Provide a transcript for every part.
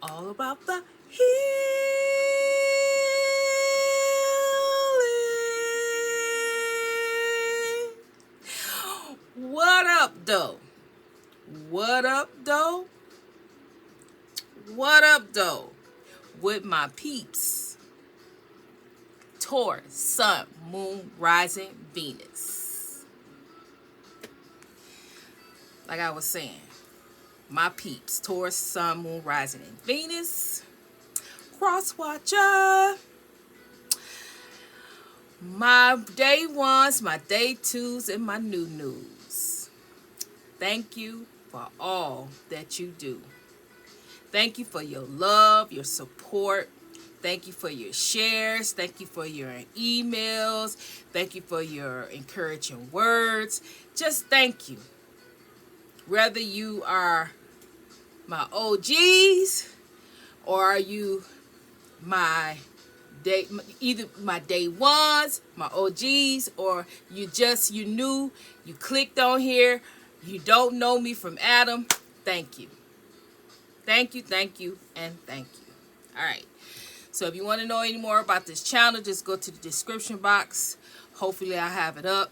all about the healing. What up, though? What up, though? What up, though? With my peeps, Taurus, Sun, Moon, Rising, Venus. Like I was saying, my peeps, Taurus, Sun, Moon, Rising, and Venus. Cross watcher. My day ones, my day twos, and my new news. Thank you for all that you do. Thank you for your love, your support. Thank you for your shares. Thank you for your emails. Thank you for your encouraging words. Just thank you. Whether you are my OGs or are you my day, either my day ones, my OGs, or you knew, you clicked on here, you don't know me from Adam. Thank you. Thank you, and thank you. All right. So if you want to know any more about this channel, just go to the description box. Hopefully I have it up.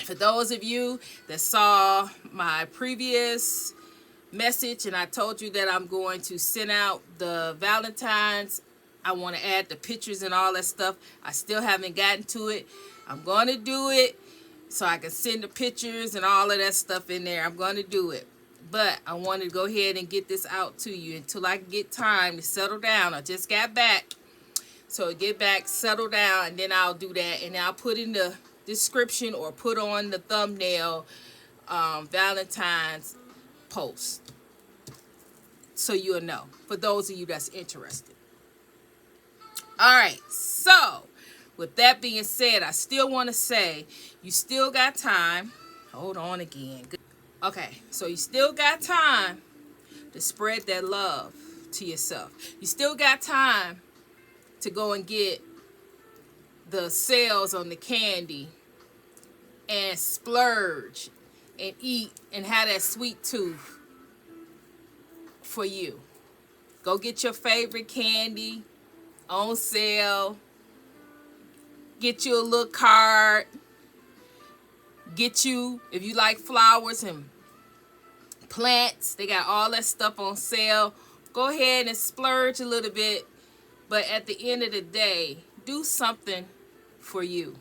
For those of you that saw my previous message and I told you that I'm going to send out the Valentine's, I want to add the pictures and all that stuff. I still haven't gotten to it. I'm going to do it so I can send the pictures and all of that stuff in there. I'm going to do it. But I want to go ahead and get this out to you until I can get time to settle down. I just got back. So get back, settle down, and then I'll do that. And I'll put in the description or put on the thumbnail Valentine's post. So you'll know. For those of you that's interested. Alright, so with that being said, I still want to say you still got time. Hold on again. Okay, so you still got time to spread that love to yourself. You still got time to go and get the sales on the candy and splurge and eat and have that sweet tooth for you. Go get your favorite candy on sale. Get you a little card. Get you, if you like flowers and plants, they got all that stuff on sale. Go ahead and splurge a little bit. But at the end of the day, do something for you.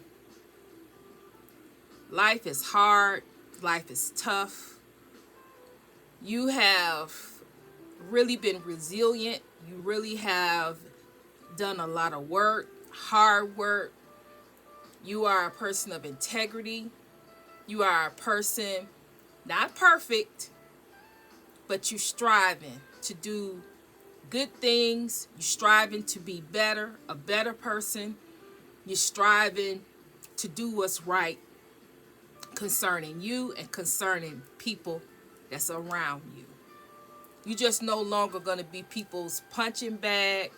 Life is hard. Life is tough. You have really been resilient. You really have done a lot of work, hard work. You are a person of integrity. You are a person, not perfect, but you're striving to do good things. You're striving to be better, a better person. You're striving to do what's right concerning you and concerning people that's around you. You're just no longer going to be people's punching bag.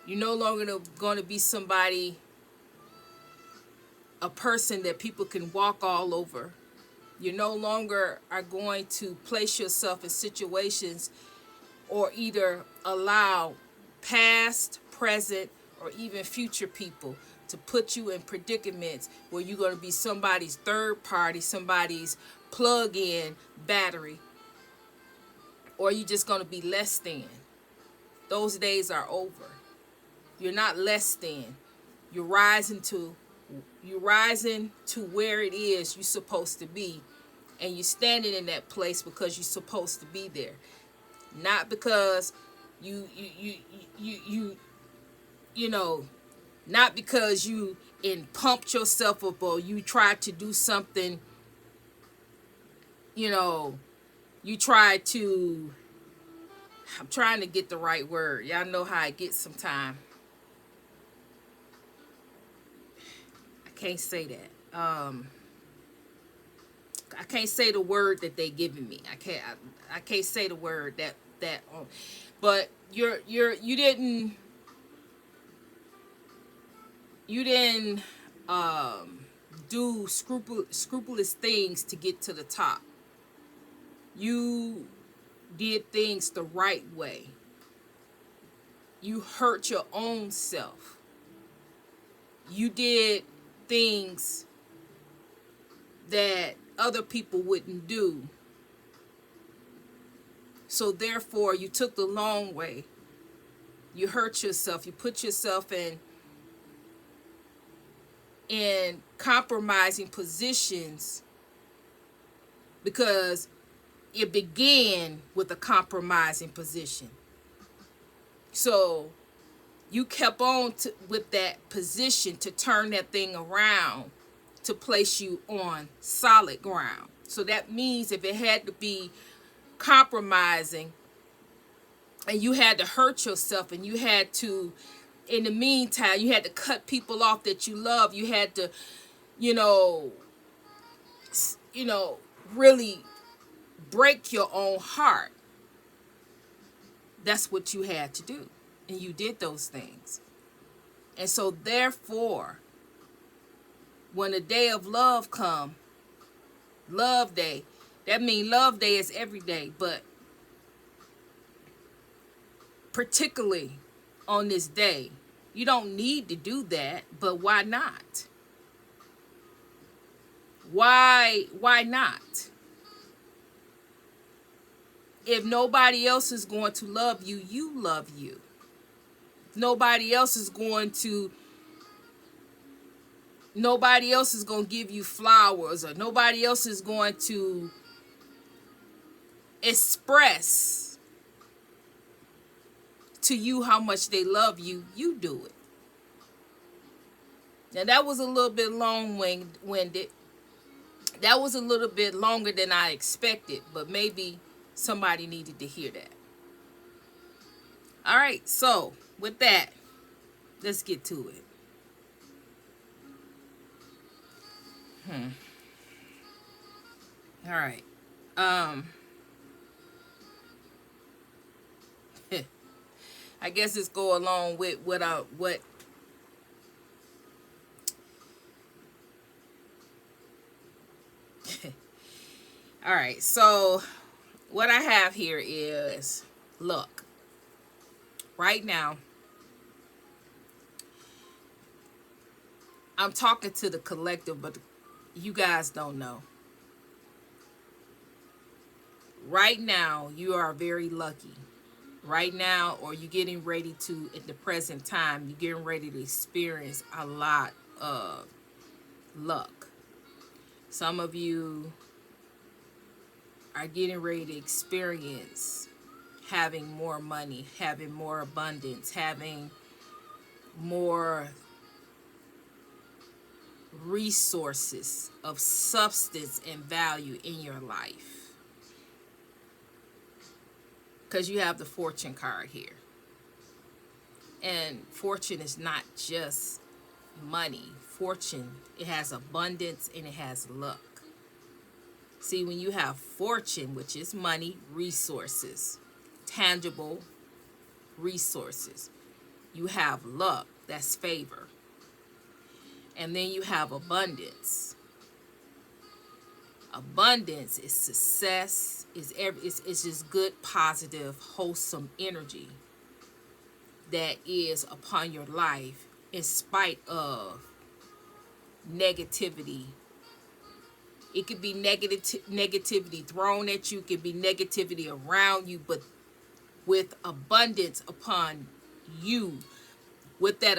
You're no longer going to be somebody, a person that people can walk all over. You no longer are going to place yourself in situations or either allow past, present, or even future people to put you in predicaments where you're going to be somebody's third party, somebody's plug-in battery, or you're just going to be less than. Those days are over. You're not less than. You're rising to where it is you're supposed to be, and you're standing in that place because you're supposed to be there, not because you know, not because you pumped yourself up or you tried to do something, you know, you tried to, I'm trying to get the right word. Y'all know how I get sometimes. I can't say that. I can't say the word that they giving me. I can't say the word that but you didn't do scrupulous things to get to the top. You did things the right way. You hurt your own self. You did things that other people wouldn't do. So therefore, you took the long way. You hurt yourself. You put yourself in compromising positions because it began with a compromising position. So you kept on with that position to turn that thing around to place you on solid ground. So that means if it had to be compromising and you had to hurt yourself and you had to, in the meantime, you had to cut people off that you love, you had to, you know, really break your own heart. That's what you had to do. And you did those things. And so therefore, when the day of love come, love day, that means love day is every day, but particularly on this day, you don't need to do that, but why not? Why not? If nobody else is going to love you, you love you. Nobody else is going to give you flowers, or nobody else is going to express to you how much they love you. You do it. Now that was a little bit long-winded. That was a little bit longer than I expected, but maybe somebody needed to hear that. All right, so with that, let's get to it. All right. I guess it's go along with what all right, so what I have here is, look, right now, I'm talking to the collective, but you guys don't know. Right now, you are very lucky. Right now, or you're getting ready to, at the present time, you're getting ready to experience a lot of luck. Some of you are getting ready to experience having more money, having more abundance, having more resources of substance and value in your life. Because you have the fortune card here. And fortune is not just money. Fortune, it has abundance and it has luck. See, when you have fortune, which is money, resources, tangible resources, you have luck, that's favor. And then you have abundance. Abundance is success, it's just good, positive, wholesome energy that is upon your life in spite of negativity. It could be negativity thrown at you, it could be negativity around you, but with abundance upon you, with that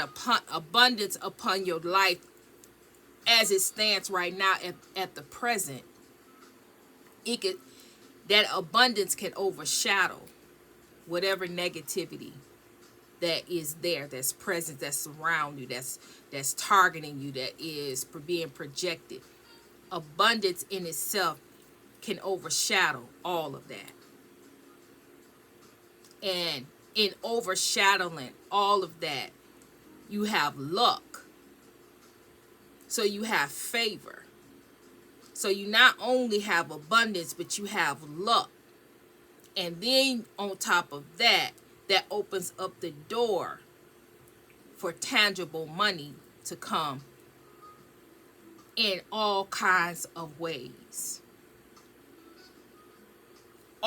abundance upon your life as it stands right now at the present, that abundance can overshadow whatever negativity that is there, that's present, that's around you, that's targeting you, that is being projected. Abundance in itself can overshadow all of that. And in overshadowing all of that, you have luck. So you have favor. So you not only have abundance, but you have luck. And then on top of that, that opens up the door for tangible money to come in all kinds of ways.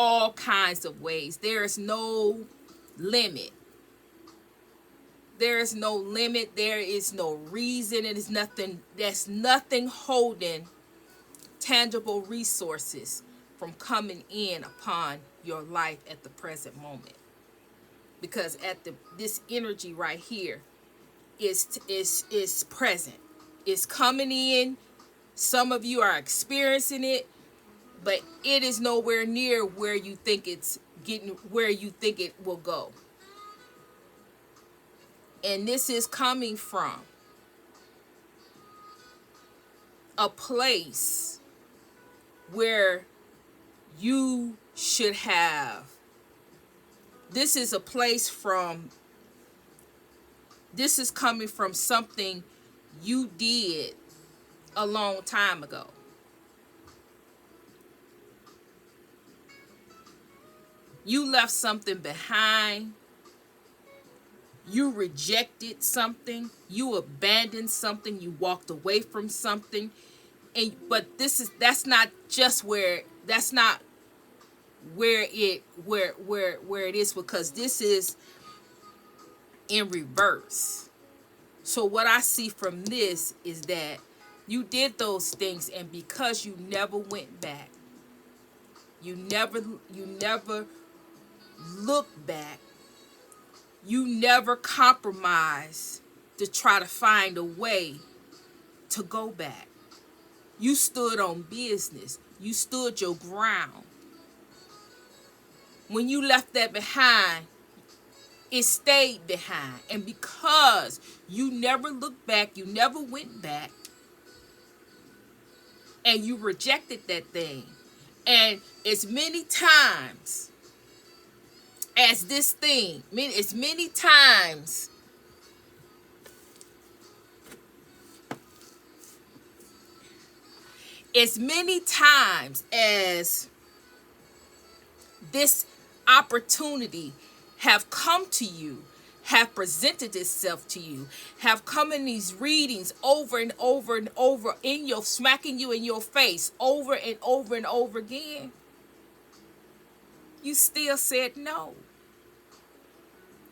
all kinds of ways. There is no limit. There is no limit. There is no reason. It is nothing. There's nothing holding tangible resources from coming in upon your life at the present moment. Because at this energy right here is present. It's coming in. Some of you are experiencing it, but it is nowhere near where you think it's getting, where you think it will go. And this is coming from a place where you should have. This is a place from, this is coming from something you did a long time ago. You left something behind. You rejected something. You abandoned something. You walked away from something. But that's not just where, that's not where it is, because this is in reverse. So what I see from this is that you did those things, and because you never went back, you never looked back, you never compromised to try to find a way to go back. You stood on business. You stood your ground. When you left that behind, it stayed behind. And because you never looked back, you never went back, and you rejected that thing. And as many times as this thing, as many times as this opportunity have come to you, have presented itself to you, have come in these readings over and over and over, in your, smacking you in your face over and over and over again, you still said no.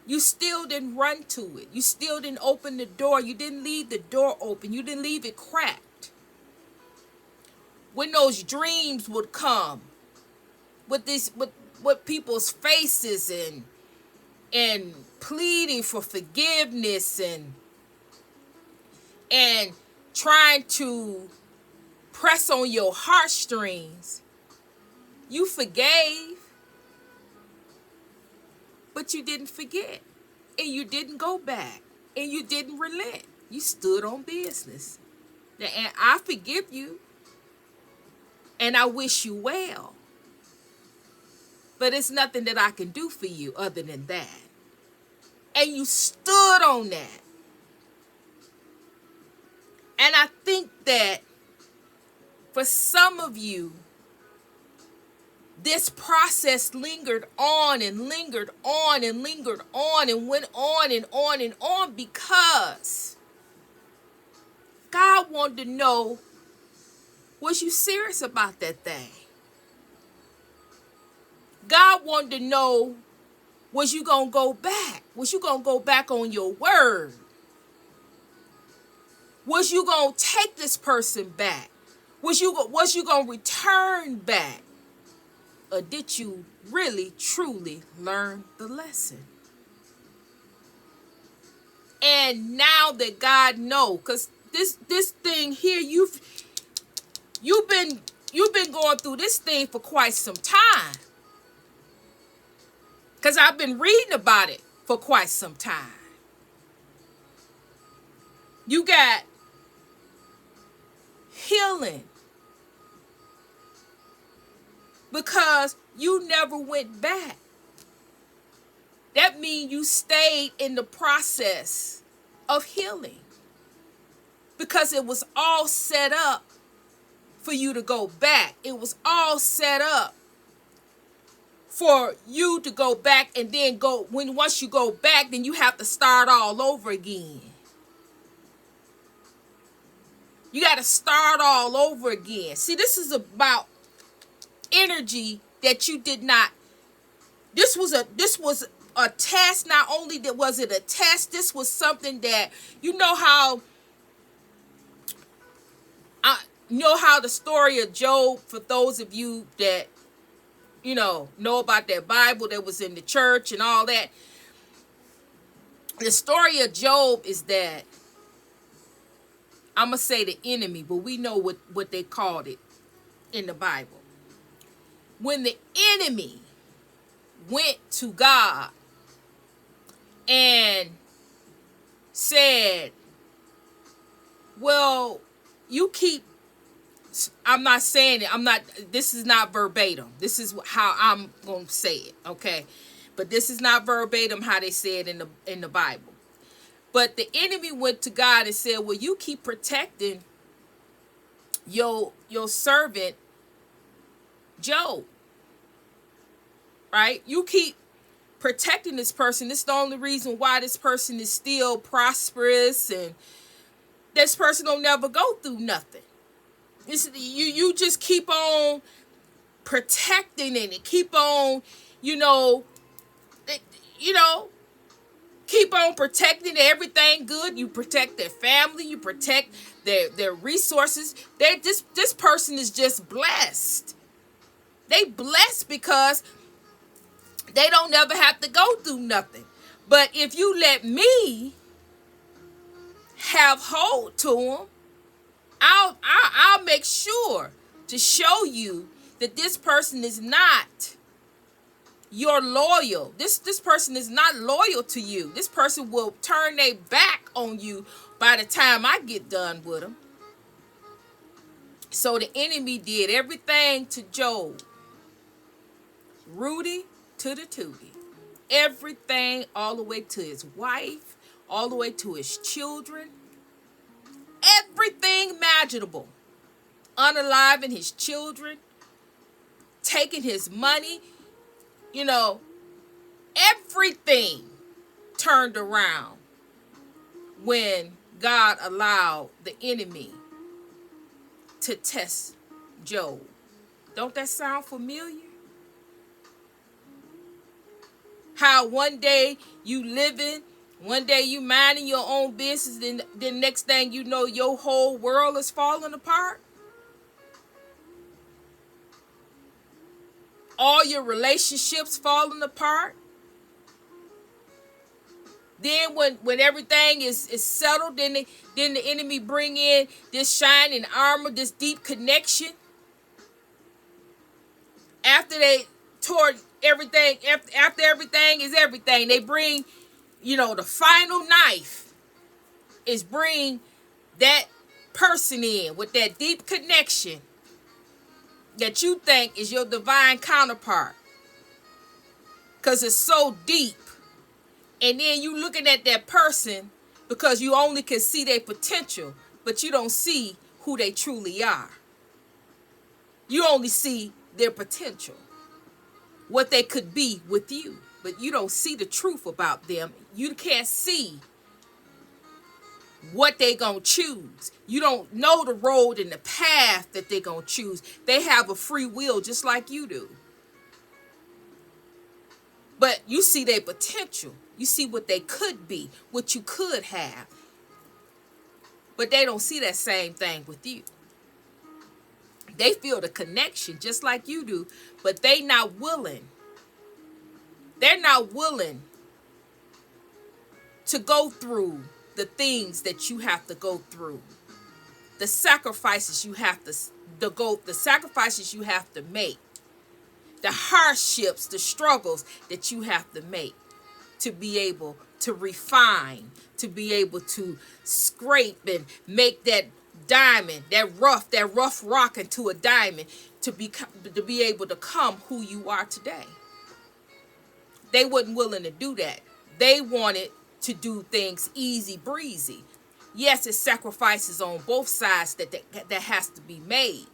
You still didn't run to it. You still didn't open the door. You didn't leave the door open. You didn't leave it cracked. When those dreams would come with people's faces and pleading for forgiveness and trying to press on your heartstrings, you forgave, but you didn't forget, and you didn't go back, and you didn't relent. You stood on business. And I forgive you, and I wish you well, but it's nothing that I can do for you other than that. And you stood on that. And I think that for some of you, this process lingered on and lingered on and lingered on and went on and on and on, because God wanted to know, was you serious about that thing? God wanted to know, was you going to go back? Was you going to go back on your word? Was you going to take this person back? Was you going to return back? Or did you really, truly learn the lesson? And now that God knows, because this thing here, you've been going through this thing for quite some time. Because I've been reading about it for quite some time. You got healing because you never went back. That means you stayed in the process of healing, because it was all set up for you to go back. It was all set up for you to go back, and then once you go back, then you have to start all over again. You got to start all over again. See, this is about energy that you did not. This was a test. Not only that was it a test, this was something that, you know how the story of Job, for those of you that know about that Bible that was in the church and all that. The story of Job is that, I'm gonna say the enemy, but we know what they called it in the Bible. When the enemy went to God and said, well, you keep, I'm not saying it, this is not verbatim. This is how I'm going to say it, okay? But this is not verbatim how they say it in the Bible. But the enemy went to God and said, well, you keep protecting your servant Job, right? You keep protecting this person. This is the only reason why this person is still prosperous, and this person don't never go through nothing. You just keep on protecting it and keep on, keep on protecting everything good. You protect their family. You protect their resources. This person is just blessed. They blessed because they don't never have to go through nothing. But if you let me have hold to them, I'll make sure to show you that this person is not your loyal. This person is not loyal to you. This person will turn their back on you by the time I get done with them. So the enemy did everything to Job. Rudy to the tootie. Everything, all the way to his wife, all the way to his children. Everything imaginable. Unaliving his children. Taking his money. Everything turned around when God allowed the enemy to test Job. Don't that sound familiar? How one day you living, one day you minding your own business, then next thing you know, your whole world is falling apart. All your relationships falling apart. Then when everything is settled, then the enemy bring in this shining armor, this deep connection. After they tore everything, after everything is everything, they bring, the final knife is bring that person in with that deep connection that you think is your divine counterpart. Because it's so deep. And then you looking at that person because you only can see their potential, but you don't see who they truly are. You only see their potential, what they could be with you, but you don't see the truth about them. You can't see what they gonna choose. You don't know the road and the path that they gonna choose. They have a free will just like you do. But you see their potential. You see what they could be, what you could have. But they don't see that same thing with you. They feel the connection just like you do, but they not willing. They're not willing to go through the things that you have to go through. The sacrifices you have the sacrifices you have to make. The hardships, the struggles that you have to make to be able to refine, to be able to scrape and make that diamond, that rough rock into a diamond, to be able to come who you are today. They wasn't willing to do that. They wanted to do things easy breezy. Yes, it's sacrifices on both sides that has to be made.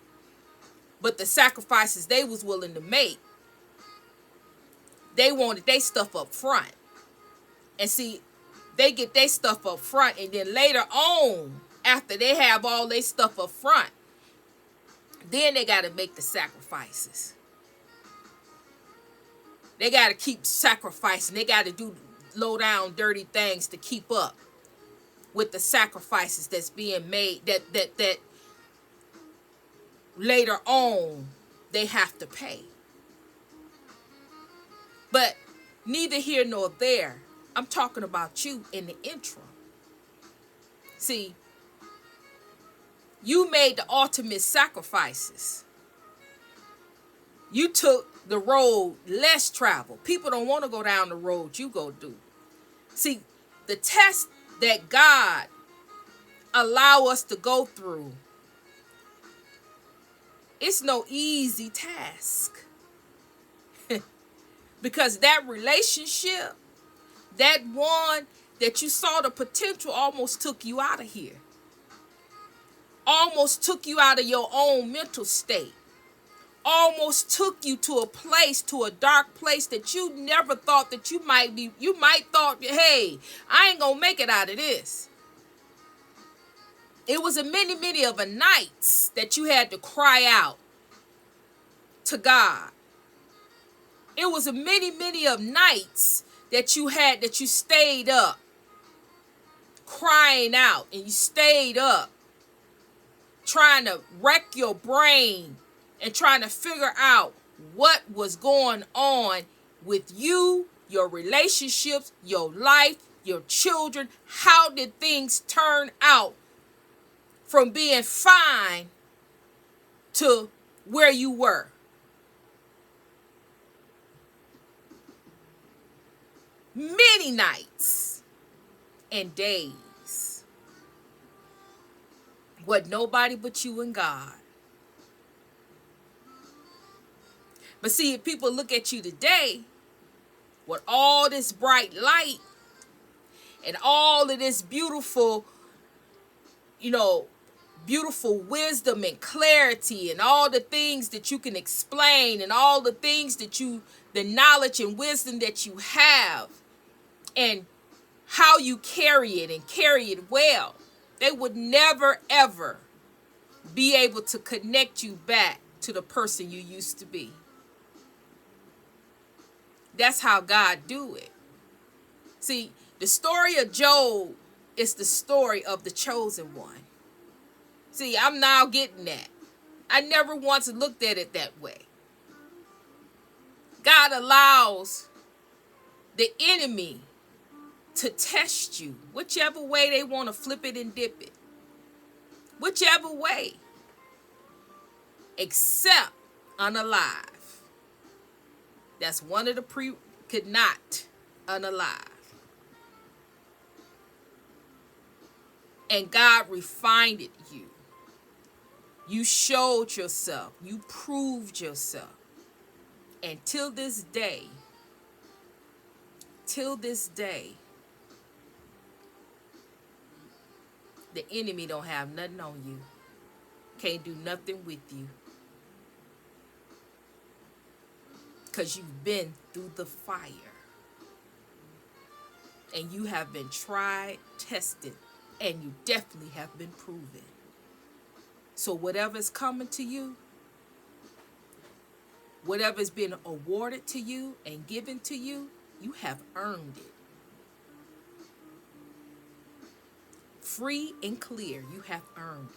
But the sacrifices they was willing to make, they wanted their stuff up front. And see, they get their stuff up front, and then later on, after they have all their stuff up front, then they got to make the sacrifices. They got to keep sacrificing. They got to do low down dirty things to keep up with the sacrifices that's being made that later on they have to pay. But neither here nor there. I'm talking about you in the interim. See, you made the ultimate sacrifices. You took the road less traveled. People don't want to go down the road you go do. See, the test that God allow us to go through, it's no easy task. Because that relationship, that one that you saw the potential, almost took you out of here. Almost took you out of your own mental state. Almost took you to a place, to a dark place that you never thought that you might be. You might thought, hey, I ain't gonna make it out of this. It was a many of a nights that you had to cry out to God. It was a many of nights that you stayed up crying out, and you stayed up trying to wreck your brain and trying to figure out what was going on with you, your relationships, your life, your children. How did things turn out from being fine to where you were? Many nights and days. What nobody but you and God. But see, if people look at you today with all this bright light and all of this beautiful, beautiful wisdom and clarity and all the things that you can explain and all the things that the knowledge and wisdom that you have and how you carry it and carry it well, they would never, ever be able to connect you back to the person you used to be. That's how God do it. See, the story of Job is the story of the chosen one. See, I'm now getting that. I never once looked at it that way. God allows the enemy to test you, whichever way they want to flip it and dip it. Whichever way. Except unalive. That's one of the could not unalive. And God refined you. You showed yourself. You proved yourself. And till this day, the enemy don't have nothing on you. Can't do nothing with you. Because you've been through the fire. And you have been tried, tested, and you definitely have been proven. So whatever's coming to you, whatever's been awarded to you and given to you, you have earned it. Free and clear, you have earned it.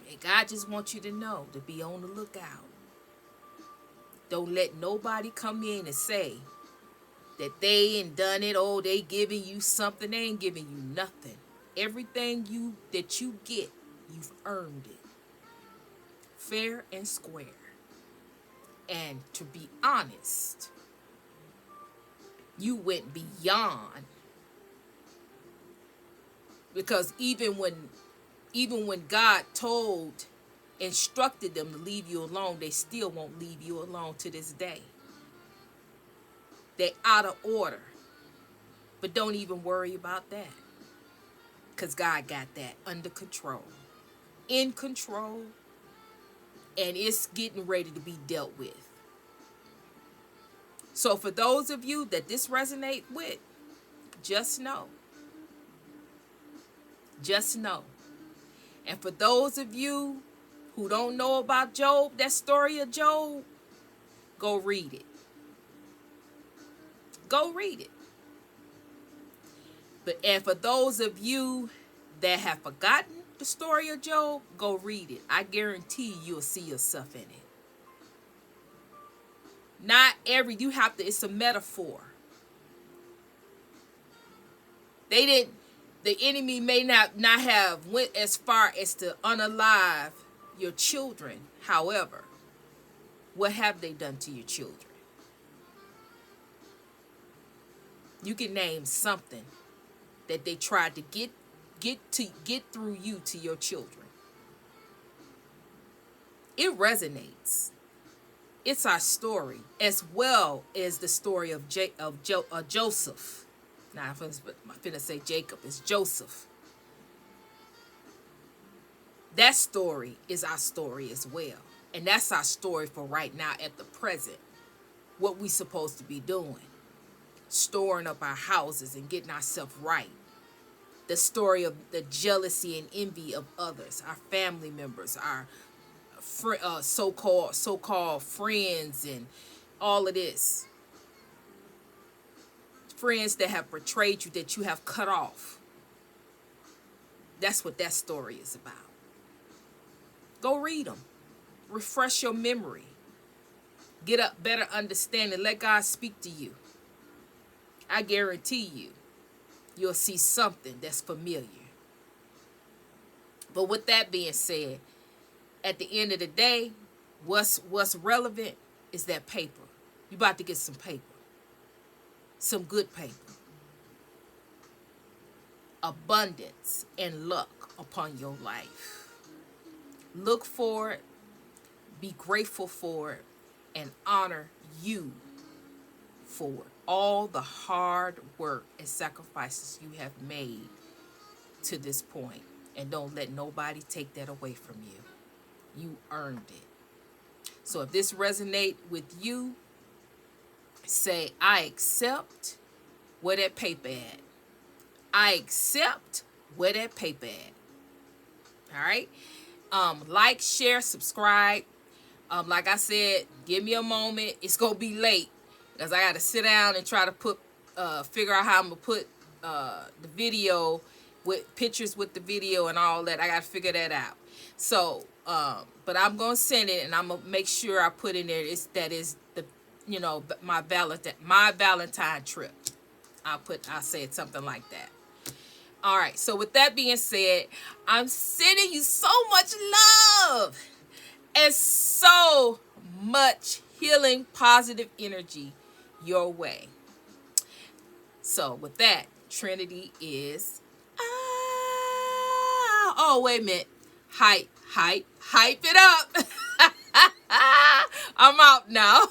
And God just wants you to know, to be on the lookout. Don't let nobody come in and say that they ain't done it. Oh, they giving you something. They ain't giving you nothing. Everything that you get, you've earned it. Fair and square. And to be honest, you went beyond. Because even when God instructed them to leave you alone, they still won't leave you alone to this day. They're out of order. But don't even worry about that. Because God got that under control. In control. And it's getting ready to be dealt with. So for those of you that this resonates with, just know. Just know. And for those of you who don't know about Job, that story of Job, Go read it. Go read it. And for those of you that have forgotten the story of Job, go read it. I guarantee you'll see yourself in it. Not every, you have to, it's a metaphor. The enemy may not have went as far as to unalive your children. However, what have they done to your children? You can name something that they tried to get through you to your children. It resonates. It's our story, as well as the story of Joseph. Now, I'm finna say Jacob. It's Joseph. That story is our story as well. And that's our story for right now at the present. What we supposed to be doing. Storing up our houses and getting ourselves right. The story of the jealousy and envy of others. Our family members. Our so-called friends and all of this. Friends that have betrayed you, that you have cut off. That's what that story is about. Go read them. Refresh your memory. Get a better understanding. Let God speak to you. I guarantee you'll see something that's familiar. But with that being said, at the end of the day, what's relevant is that paper. You about to get some paper. Some good paper. Abundance and luck upon your life. Look for it. Be grateful for it. And honor you for it. All the hard work and sacrifices you have made to this point. And don't let nobody take that away from you. You earned it. So if this resonates with you, say, I accept where that paper at. I accept where that paper at. All right? Like, share, subscribe. Like I said, give me a moment. It's going to be late because I got to sit down and try to figure out how I'm going to put the video with pictures with the video and all that. I got to figure that out. So, but I'm going to send it and I'm going to make sure I put in there that is the, my Valentine trip. I'll say it something like that. All right. So with that being said, I'm sending you so much love and so much healing, positive energy your way. So with that, Trinity is, oh, wait a minute. Hype it up. I'm out now.